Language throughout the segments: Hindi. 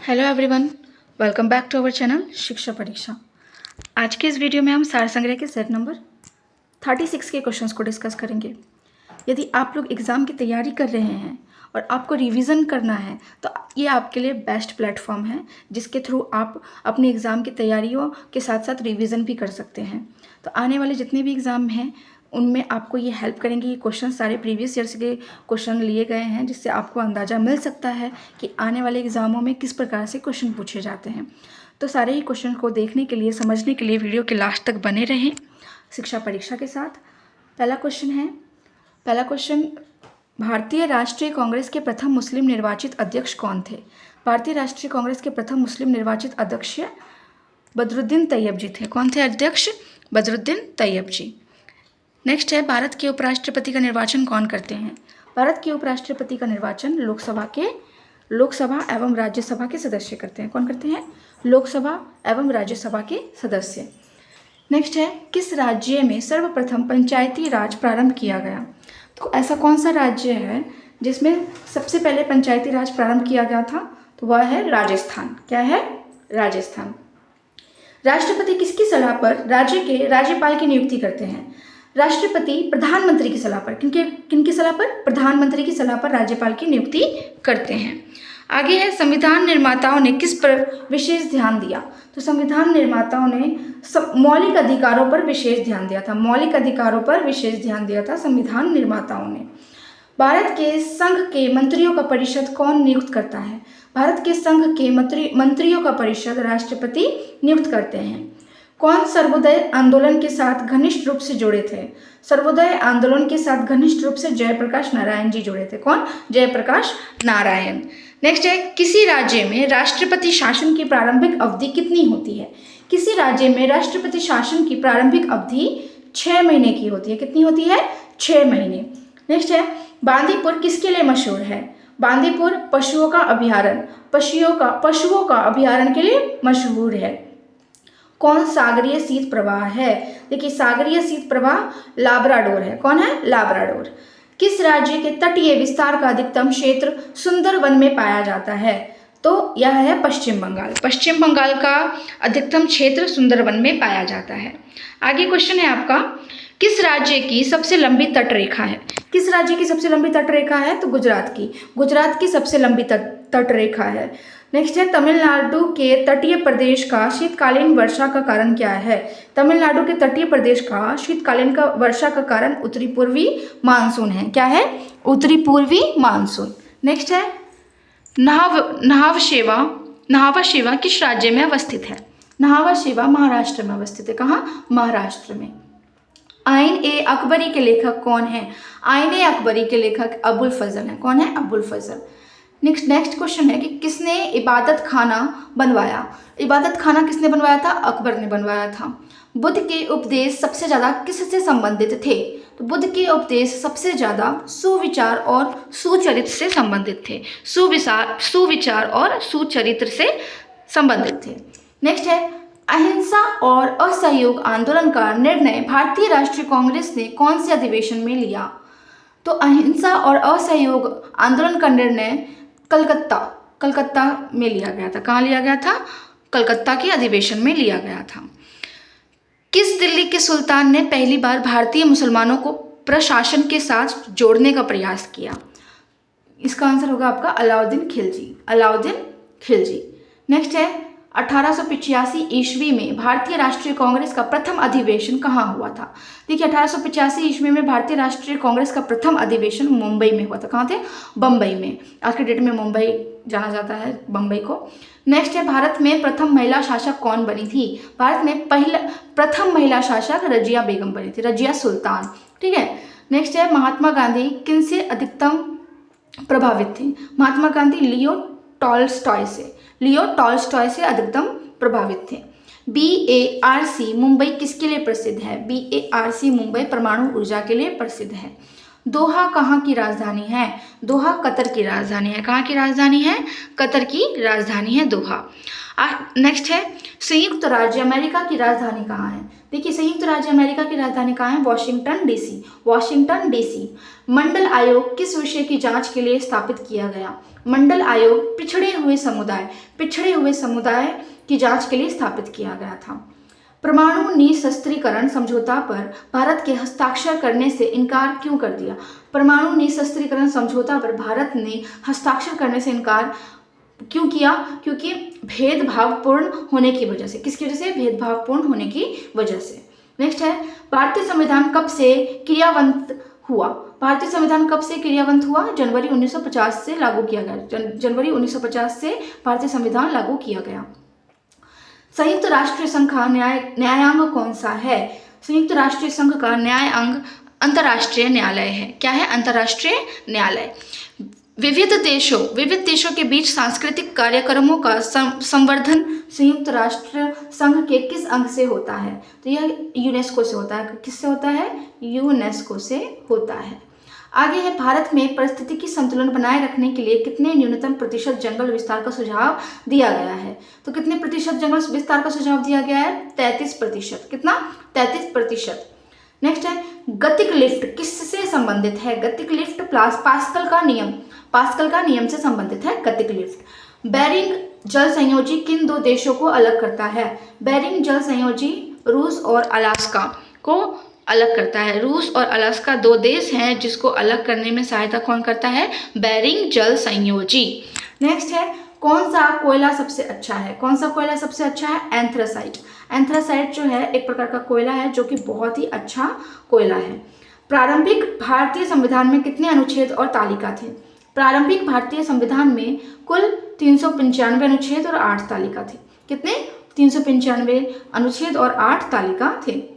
Hello everyone, welcome back to our channel Shiksha Pariksha. आज के इस वीडियो में हम सार संग्रह के सेट नंबर 36 के क्वेश्चंस को डिस्कस करेंगे। यदि आप लोग एग्ज़ाम की तैयारी कर रहे हैं और आपको रिवीजन करना है तो ये आपके लिए बेस्ट प्लेटफॉर्म है, जिसके थ्रू आप अपने एग्ज़ाम की तैयारियों के साथ साथ रिवीजन भी कर सकते हैं। तो आने वाले जितने भी एग्ज़ाम हैं उनमें आपको ये हेल्प करेंगे। ये क्वेश्चन सारे प्रीवियस ईयर्स के क्वेश्चन लिए गए हैं, जिससे आपको अंदाज़ा मिल सकता है कि आने वाले एग्ज़ामों में किस प्रकार से क्वेश्चन पूछे जाते हैं। तो सारे ही क्वेश्चन को देखने के लिए, समझने के लिए वीडियो के लास्ट तक बने रहें शिक्षा परीक्षा के साथ। पहला क्वेश्चन, भारतीय राष्ट्रीय कांग्रेस के प्रथम मुस्लिम निर्वाचित अध्यक्ष कौन थे? भारतीय राष्ट्रीय कांग्रेस के प्रथम मुस्लिम निर्वाचित अध्यक्ष बदरुद्दीन तैयब जी थे। कौन थे अध्यक्ष? बदरुद्दीन तैयब जी। नेक्स्ट है, भारत के उपराष्ट्रपति का निर्वाचन कौन करते हैं? भारत के उपराष्ट्रपति का निर्वाचन लोकसभा एवं राज्यसभा के सदस्य करते हैं। कौन करते हैं? लोकसभा एवं राज्यसभा के सदस्य। नेक्स्ट है, किस राज्य में सर्वप्रथम पंचायती राज प्रारंभ किया गया? तो ऐसा कौन सा राज्य है जिसमें सबसे पहले पंचायती राज प्रारंभ किया गया था? तो वह है राजस्थान। क्या है? राजस्थान। राष्ट्रपति किसकी सलाह पर राज्य के राज्यपाल की नियुक्ति करते हैं? राष्ट्रपति प्रधानमंत्री की सलाह पर। किनकी सलाह पर? प्रधानमंत्री की सलाह पर राज्यपाल की नियुक्ति करते हैं। आगे है, संविधान निर्माताओं ने किस पर विशेष ध्यान दिया? तो संविधान निर्माताओं ने मौलिक अधिकारों पर विशेष ध्यान दिया था। मौलिक अधिकारों पर विशेष ध्यान दिया था संविधान निर्माताओं ने। भारत के संघ के मंत्रियों का परिषद कौन नियुक्त करता है? भारत के संघ के मंत्रियों का परिषद राष्ट्रपति नियुक्त करते हैं। कौन सर्वोदय आंदोलन के साथ घनिष्ठ रूप से जुड़े थे? सर्वोदय आंदोलन के साथ घनिष्ठ रूप से जयप्रकाश नारायण जी जुड़े थे। कौन? जयप्रकाश नारायण। नेक्स्ट है, किसी राज्य में राष्ट्रपति शासन की प्रारंभिक अवधि कितनी होती है? किसी राज्य में राष्ट्रपति शासन की प्रारंभिक अवधि 6 महीने की होती है। कितनी होती है? 6 महीने। नेक्स्ट है, बांदीपुर किसके लिए मशहूर है? बांदीपुर पशुओं का अभ्यारण्य पशुओं का अभ्यारण्य के लिए मशहूर है। कौन सागरीय शीत प्रवाह है? देखिए, सागरीय शीत प्रवाह लाब्राडोर है। कौन है? लाब्राडोर। किस राज्य के तटीय विस्तार का अधिकतम क्षेत्र सुंदरवन में पाया जाता है? तो यह है पश्चिम बंगाल। पश्चिम बंगाल का अधिकतम क्षेत्र सुंदरवन में पाया जाता है। आगे क्वेश्चन है आपका, किस राज्य की सबसे लंबी तटरेखा है? किस राज्य की सबसे लंबी तटरेखा है? तो गुजरात की सबसे लंबी तटरेखा है। नेक्स्ट है, तमिलनाडु के तटीय प्रदेश का शीतकालीन वर्षा का कारण क्या है? तमिलनाडु के तटीय प्रदेश का शीतकालीन वर्षा का कारण उत्तरी पूर्वी मानसून है। क्या है? उत्तरी पूर्वी मानसून। नेक्स्ट है, न्हावा शेवा किस राज्य में अवस्थित है? न्हावा शेवा महाराष्ट्र में अवस्थित है। कहाँ? महाराष्ट्र में। आइन ए अकबरी के लेखक कौन है? आइन ए अकबरी के लेखक अबुल फजल है। कौन है? अबुल फजल। नेक्स्ट क्वेश्चन है कि किसने इबादत खाना बनवाया? इबादत खाना किसने बनवाया था? अकबर ने बनवाया था। बुद्ध के उपदेश सबसे ज़्यादा किससे संबंधित थे? तो बुद्ध के उपदेश सबसे ज़्यादा सुविचार और सुचरित्र से संबंधित थे। सुविचार और सुचरित्र से संबंधित थे। नेक्स्ट है, अहिंसा और असहयोग आंदोलन का निर्णय भारतीय राष्ट्रीय कांग्रेस ने कौन से अधिवेशन में लिया? तो अहिंसा और असहयोग आंदोलन का निर्णय कलकत्ता में लिया गया था। कहाँ लिया गया था? कलकत्ता के अधिवेशन में लिया गया था। किस दिल्ली के सुल्तान ने पहली बार भारतीय मुसलमानों को प्रशासन के साथ जोड़ने का प्रयास किया? इसका आंसर होगा आपका अलाउद्दीन खिलजी। नेक्स्ट है, 1885 ईस्वी में भारतीय राष्ट्रीय कांग्रेस का प्रथम अधिवेशन कहाँ हुआ था? देखिए, 1885 ईस्वी में भारतीय राष्ट्रीय कांग्रेस का प्रथम अधिवेशन मुंबई में हुआ था। कहाँ थे? बम्बई में। आज के डेट में मुंबई जाना जाता है, बम्बई को। नेक्स्ट है, भारत में प्रथम महिला शासक कौन बनी थी? भारत में प्रथम महिला शासक रजिया बेगम बनी थी, रजिया सुल्तान। ठीक है। नेक्स्ट है, महात्मा गांधी किनसे अधिकतम प्रभावित थे? महात्मा गांधी लियो टॉल्स्टॉय से अधिकतम प्रभावित थे। BARC मुंबई किसके लिए प्रसिद्ध है? BARC मुंबई परमाणु ऊर्जा के लिए प्रसिद्ध है। दोहा कहाँ की राजधानी है? दोहा कतर की राजधानी है। कहाँ की राजधानी है? कतर की राजधानी है दोहा। नेक्स्ट है, संयुक्त राज्य अमेरिका की राजधानी कहाँ है? देखिए, संयुक्त राज्य अमेरिका की राजधानी कहाँ है? Washington DC. Washington DC. Mandal आयोग किस विषय की जांच के लिए स्थापित किया गया? मंडल आयोग पिछड़े हुए समुदाय की जांच के लिए स्थापित किया गया था। परमाणु निशस्त्रीकरण समझौता पर भारत के हस्ताक्षर करने से इनकार क्यों कर दिया? परमाणु निशस्त्रीकरण समझौता पर भारत ने हस्ताक्षर करने से इनकार क्यों किया? क्योंकि भेदभावपूर्ण होने की वजह से। किसकी वजह से? भेदभावपूर्ण होने की वजह से। नेक्स्ट है, भारतीय संविधान कब से क्रियान्वित हुआ? भारतीय संविधान कब से क्रियान्वित हुआ? जनवरी 1950 से लागू किया गया। जनवरी 1950 से भारतीय संविधान लागू किया गया। संयुक्त राष्ट्र संघ का न्यायांग कौन सा है? संयुक्त राष्ट्र संघ का न्यायांग अंतर्राष्ट्रीय न्यायालय है। क्या है? अंतर्राष्ट्रीय न्यायालय। विविध देशों के बीच सांस्कृतिक कार्यक्रमों का संवर्धन संयुक्त राष्ट्र संघ के किस अंग से होता है? तो यह यूनेस्को से होता है। किससे होता है? यूनेस्को से होता है। आगे है, भारत में पारिस्थितिकी संतुलन बनाए रखने के लिए कितने न्यूनतम प्रतिशत जंगल विस्तार का सुझाव दिया गया है? तो कितने प्रतिशत जंगल विस्तार का सुझाव दिया गया है? 33%। कितना? 33%। नेक्स्ट है, गतिक लिफ्ट किससे संबंधित है? गतिक लिफ्ट पास्कल का नियम से संबंधित है गतिक लिफ्ट। बेरिंग जल संयोजी किन दो देशों को अलग करता है? बेरिंग जल संयोजी रूस और अलास्का को अलग करता है। रूस और अलास्का दो देश हैं जिसको अलग करने में सहायता कौन करता है? बेरिंग जल संयोजी। नेक्स्ट है, कौन सा कोयला सबसे अच्छा है? कौन सा कोयला सबसे अच्छा है? एंथ्रासाइट। एंथ्रासाइट जो है एक प्रकार का कोयला है जो कि बहुत ही अच्छा कोयला है। प्रारंभिक भारतीय संविधान में कितने अनुच्छेद और तालिका थे? प्रारंभिक भारतीय संविधान में कुल 395 अनुच्छेद और 8 तालिका थे। कितने? 395 अनुच्छेद और 8 तालिका थे।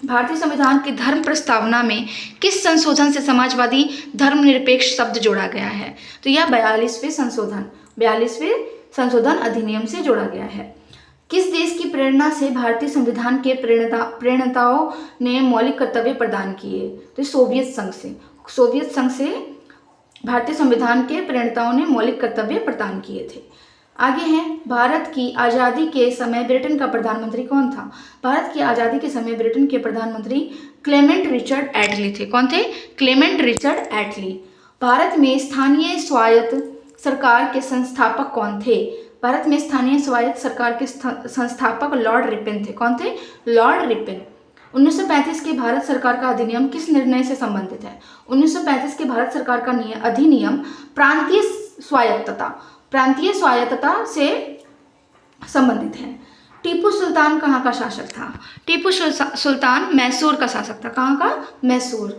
भारतीय संविधान की धर्म प्रस्तावना में किस संशोधन से समाजवादी धर्मनिरपेक्ष शब्द जोड़ा गया है? तो यह 42वें संशोधन अधिनियम से जोड़ा गया है। किस देश की प्रेरणा से भारतीय संविधान के प्रणेताओं ने मौलिक कर्तव्य प्रदान किए? तो सोवियत संघ से भारतीय संविधान के प्रणेताओं ने मौलिक कर्तव्य प्रदान किए थे। आगे है, भारत की आज़ादी के समय ब्रिटेन का प्रधानमंत्री कौन था? भारत की आज़ादी के समय ब्रिटेन के प्रधानमंत्री क्लेमेंट रिचर्ड एटली थे। कौन थे? क्लेमेंट रिचर्ड एटली। भारत में स्थानीय स्वायत्त सरकार के संस्थापक कौन थे? भारत में स्थानीय स्वायत्त सरकार के संस्थापक लॉर्ड रिपन थे। कौन थे? Lord Ripon. 1935 के भारत सरकार का अधिनियम किस निर्णय से संबंधित है? 1935 के भारत सरकार का अधिनियम प्रांतीय स्वायत्तता से संबंधित है। टीपू सुल्तान कहाँ का शासक था? टीपू सुल्तान मैसूर का शासक था। कहाँ का? मैसूर।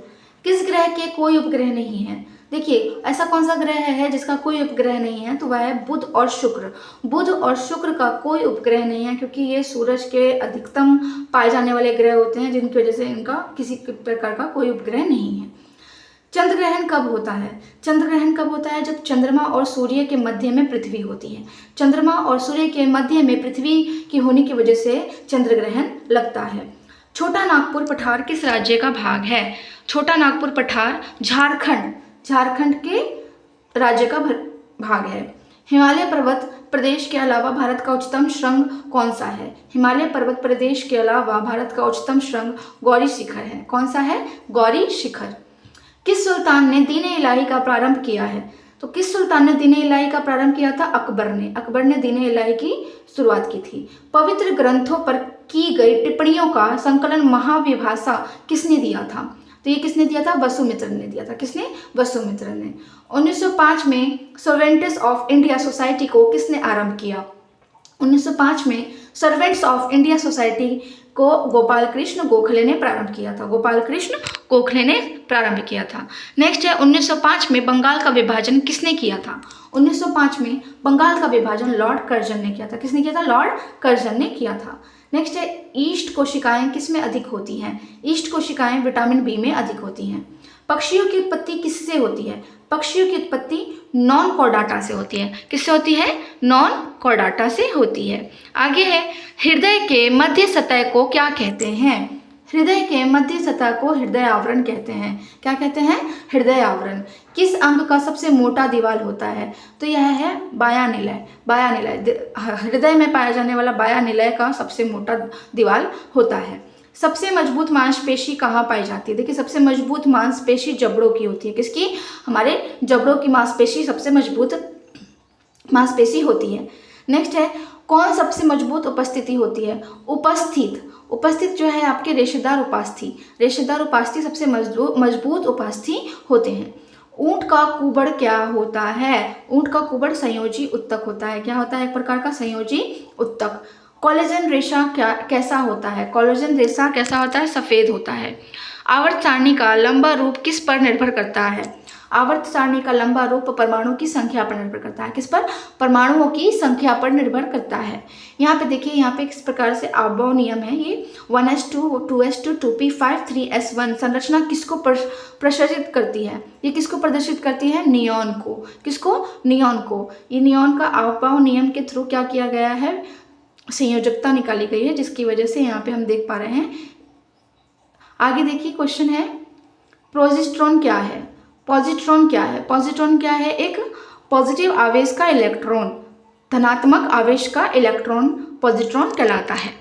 किस ग्रह के कोई उपग्रह नहीं है? देखिए, ऐसा कौन सा ग्रह है जिसका कोई उपग्रह नहीं है? तो वह है बुध और शुक्र। बुध और शुक्र का कोई उपग्रह नहीं है क्योंकि ये सूरज के अधिकतम पाए जाने वाले ग्रह होते हैं जिनकी वजह से इनका किसी प्रकार का कोई उपग्रह नहीं है। चंद्र ग्रहण कब होता है? चंद्र ग्रहण कब होता है? जब चंद्रमा और सूर्य के मध्य में पृथ्वी होती है। चंद्रमा और सूर्य के मध्य में पृथ्वी की होने की वजह से चंद्र ग्रहण लगता है। छोटा नागपुर पठार किस राज्य का भाग है? छोटा नागपुर पठार झारखंड के राज्य का भाग है। हिमालय पर्वत प्रदेश के अलावा भारत का उच्चतम शृंग कौन सा है? हिमालय पर्वत प्रदेश के अलावा भारत का उच्चतम शृंग गौरी शिखर है। कौन सा है? गौरी शिखर। किस सुल्तान ने दीन-ए-इलाही का प्रारंभ किया है? तो किस सुल्तान ने दीन-ए-इलाही का प्रारंभ किया था? अकबर ने दीन-ए-इलाही की शुरुआत की थी। पवित्र ग्रंथों पर की गई टिप्पणियों का संकलन महाविभाषा किसने दिया था? तो ये किसने दिया था? वसुमित्र ने दिया था। किसने? वसुमित्र ने। 1905 में सर्वेंट्स ऑफ इंडिया सोसाइटी को किसने आरंभ किया? 1905 में सर्वेंट्स ऑफ इंडिया सोसाइटी को गोपाल कृष्ण गोखले ने प्रारंभ किया था। गोपाल कृष्ण गोखले ने प्रारंभ किया था। नेक्स्ट है, 1905 में बंगाल का विभाजन किसने किया था? 1905 में बंगाल का विभाजन लॉर्ड कर्जन ने किया था। किसने किया था? लॉर्ड कर्जन ने किया था। नेक्स्ट है, ईस्ट कोशिकाएं किस में अधिक होती हैं? ईस्ट कोशिकाएं विटामिन बी में अधिक होती हैं। पक्षियों की उत्पत्ति किससे होती है? पक्षियों की उत्पत्ति नॉन कॉर्डाटा से होती है। किससे होती है? नॉन कॉर्डाटा से होती है। आगे है, हृदय के मध्य सतह को क्या कहते हैं? हृदय के मध्य सतह को हृदय आवरण कहते हैं। क्या कहते हैं? हृदय आवरण। किस अंग का सबसे मोटा दीवाल होता है? तो यह है बाह्यनिलय। बाह्यनिलय हृदय में पाया जाने वाला बाह्यनिलय का सबसे मोटा दीवाल होता है। सबसे मजबूत मांसपेशी कहाँ पाई जाती है? देखिए, सबसे मजबूत मांसपेशी जबड़ों की होती है। किसकी? हमारे जबड़ों की मांसपेशी सबसे मजबूत मांसपेशी होती है। नेक्स्ट है, कौन सबसे मजबूत उपस्थिति होती है? उपस्थित। उपस्थित जो है आपके रेशेदार उपास्थि। रेशेदार उपास्थि सबसे मजबूत उपास्थि होते हैं। ऊंट का कुबड़ क्या होता है? ऊंट का कुबड़ संयोजी उत्तक होता है। क्या होता है? एक प्रकार का संयोजी उत्तक। कोलेजन रेशा कैसा होता है? कोलेजन रेशा कैसा होता है? सफेद होता है। आवर्त सारणी का लंबा रूप किस पर निर्भर करता है? आवर्त सारणी का लंबा रूप परमाणु की संख्या पर निर्भर करता है। किस पर? परमाणुओं की संख्या पर निर्भर करता है। यहाँ पे देखिए, यहाँ पे किस प्रकार से आबोव नियम है ये 1s2 2s2 2p5 3s1 संरचना किसको प्रदर्शित करती है? ये किसको प्रदर्शित करती है? नियॉन को। किसको? नियॉन को। ये नियॉन का आबोव नियम के थ्रू क्या किया गया है? संयोजकता निकाली गई है, जिसकी वजह से यहाँ पे हम देख पा रहे हैं। आगे देखिए, क्वेश्चन है प्रोजेस्टेरॉन क्या है? पॉजिट्रॉन क्या है? पॉजिट्रॉन क्या है? एक पॉजिटिव आवेश का इलेक्ट्रॉन, धनात्मक आवेश का इलेक्ट्रॉन पॉजिट्रॉन कहलाता है।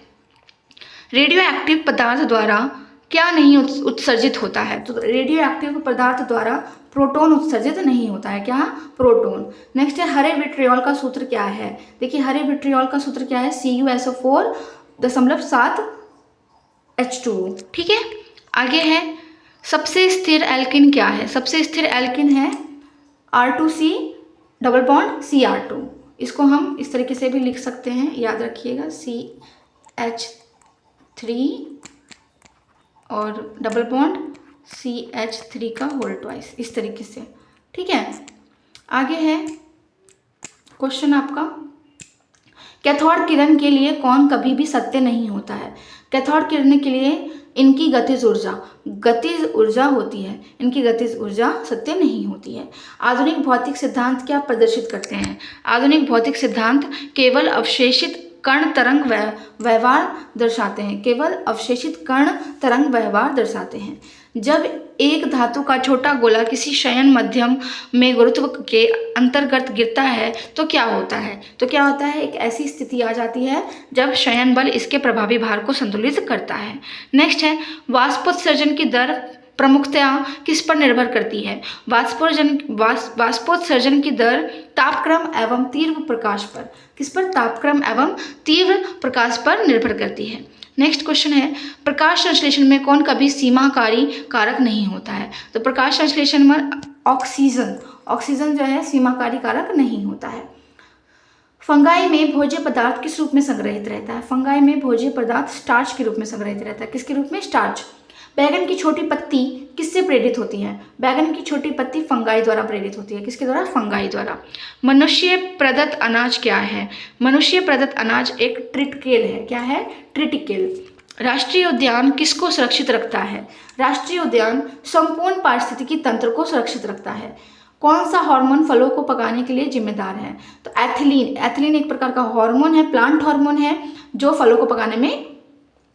रेडियो एक्टिव पदार्थ द्वारा क्या नहीं उत्सर्जित होता है? तो रेडियो एक्टिव पदार्थ द्वारा प्रोटॉन उत्सर्जित नहीं होता है। क्या? प्रोटॉन। नेक्स्ट है, हरे विट्रियोल का सूत्र क्या है? देखिए, हरे विट्रियोल का सूत्र क्या है? CuSO4.7H2O। ठीक है। आगे है, सबसे स्थिर एल्किन क्या है? सबसे स्थिर एल्किन है R2C डबल बॉन्ड Cr2। इसको हम इस तरीके से भी लिख सकते हैं, याद रखिएगा, CH3 और डबल बॉन्ड CH3 का होल ट्वाइस, इस तरीके से। ठीक है। आगे है क्वेश्चन आपका, कैथोड किरण के लिए कौन कभी भी सत्य नहीं होता है? कैथोड किरण के लिए इनकी गतिज ऊर्जा होती है। इनकी गतिज ऊर्जा सत्य नहीं होती है। आधुनिक भौतिक सिद्धांत क्या प्रदर्शित करते हैं? आधुनिक भौतिक सिद्धांत केवल अवशेषित कण तरंग व्यवहार दर्शाते हैं। केवल अवशेषित कण तरंग व्यवहार दर्शाते हैं। जब एक धातु का छोटा गोला किसी शयन माध्यम में गुरुत्व के अंतर्गत गिरता है तो क्या होता है? तो क्या होता है? एक ऐसी स्थिति आ जाती है जब शयन बल इसके प्रभावी भार को संतुलित करता है। नेक्स्ट है, वाष्पोत्सर्जन की दर प्रमुखतया किस पर निर्भर करती है? वाष्पोत्सर्जन की दर तापक्रम एवं तीव्र प्रकाश पर। किस पर? तापक्रम एवं तीव्र प्रकाश पर निर्भर करती है। नेक्स्ट क्वेश्चन है, प्रकाश संश्लेषण में कौन कभी सीमाकारी कारक नहीं होता है? तो प्रकाश संश्लेषण में ऑक्सीजन जो है सीमाकारी कारक नहीं होता है। फंगाई में भोज्य पदार्थ किस रूप में संग्रहित रहता है? फंगाई में भोज्य पदार्थ स्टार्च के रूप में संग्रहित रहता है। किसके रूप में? स्टार्च। बैगन की छोटी पत्ती किससे प्रेरित होती है? बैगन की छोटी पत्ती फंगाई द्वारा प्रेरित होती है। किसके द्वारा? फंगाई द्वारा। मनुष्य प्रदत्त अनाज क्या है? मनुष्य प्रदत्त अनाज एक ट्रिटिकेल है। क्या है? ट्रिटिकेल। राष्ट्रीय उद्यान किसको सुरक्षित रखता है? राष्ट्रीय उद्यान संपूर्ण पारिस्थितिकी तंत्र को सुरक्षित रखता है। कौन सा हार्मोन फलों को पकाने के लिए जिम्मेदार है? तो एथिलीन। एथिलीन एक प्रकार का हार्मोन है, प्लांट हार्मोन है, जो फलों को पकाने में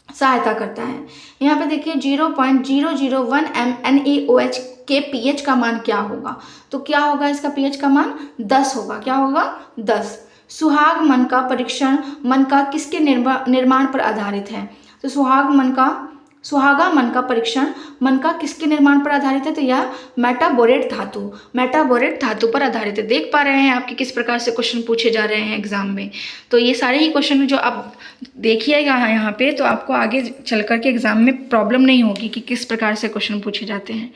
सहायता करता है। यहाँ पे देखिए 0.001 NaOH के pH का मान क्या होगा? तो क्या होगा इसका pH का मान? 10 होगा। क्या होगा? 10। सुहाग मन का परीक्षण मन का किसके निर्माण पर आधारित है? तो सुहागा मन का परीक्षण मन का किसके निर्माण पर आधारित है? तो यह मेटाबोरेट धातु पर आधारित है। देख पा रहे हैं आपके किस प्रकार से क्वेश्चन पूछे जा रहे हैं एग्जाम में। तो ये सारे ही क्वेश्चन जो आप देखिएगा यहाँ पे, तो आपको आगे चल कर के एग्जाम में प्रॉब्लम नहीं होगी कि किस प्रकार से क्वेश्चन पूछे जाते हैं।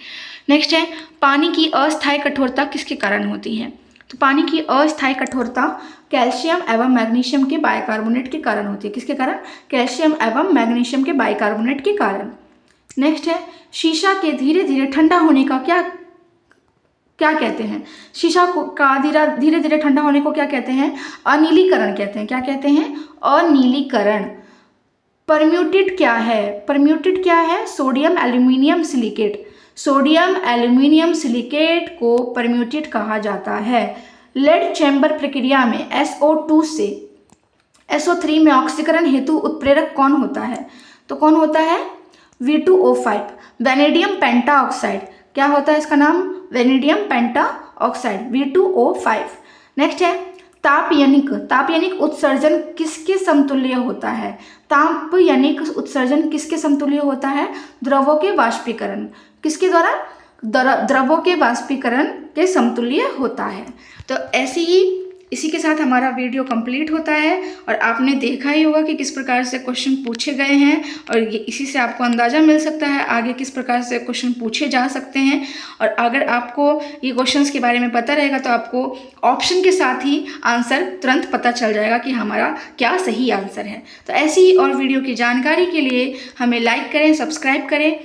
नेक्स्ट है, पानी की अस्थायी कठोरता किसके कारण होती है? तो पानी की अस्थायी कठोरता कैल्शियम एवं मैग्नीशियम के बाइकार्बोनेट के कारण होती है। किसके कारण? कैल्शियम एवं मैग्नीशियम के बाइकार्बोनेट के कारण। नेक्स्ट है, शीशा के धीरे धीरे ठंडा होने का क्या कहते हैं? शीशा का धीरे धीरे ठंडा होने को क्या कहते हैं? अनीलीकरण कहते हैं। क्या कहते हैं? अनीलीकरण। परम्यूटेट क्या है? परम्यूटेट क्या है? Sodium aluminium silicate. Sodium aluminium silicate को परम्यूटेट कहा जाता है। लेड चैम्बर प्रक्रिया में SO2 से SO3 में ऑक्सीकरण हेतु उत्प्रेरक कौन होता है? तो कौन होता है? V2O5 वेनेडियम पेंटा ऑक्साइड, क्या होता है इसका नाम? वेनेडियम पेंटा ऑक्साइड V2O5। नेक्स्ट है तापयनिक, तापयनिक उत्सर्जन किसके समतुल्य होता है? तापयनिक उत्सर्जन किसके समतुल्य होता है? द्रवों के वाष्पीकरण, किसके द्वारा? द्रवों के वाष्पीकरण के समतुल्य होता है। तो ऐसे ही इसी के साथ हमारा वीडियो कंप्लीट होता है और आपने देखा ही होगा कि किस प्रकार से क्वेश्चन पूछे गए हैं और ये इसी से आपको अंदाज़ा मिल सकता है आगे किस प्रकार से क्वेश्चन पूछे जा सकते हैं। और अगर आपको ये क्वेश्चंस के बारे में पता रहेगा तो आपको ऑप्शन के साथ ही आंसर तुरंत पता चल जाएगा कि हमारा क्या सही आंसर है। तो ऐसी ही और वीडियो की जानकारी के लिए हमें लाइक करें, सब्सक्राइब करें,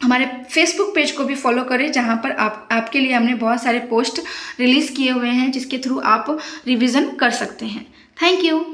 हमारे फेसबुक पेज को भी फॉलो करें जहां पर आपके लिए हमने बहुत सारे पोस्ट रिलीज़ किए हुए हैं जिसके थ्रू आप रिवीजन कर सकते हैं। Thank you.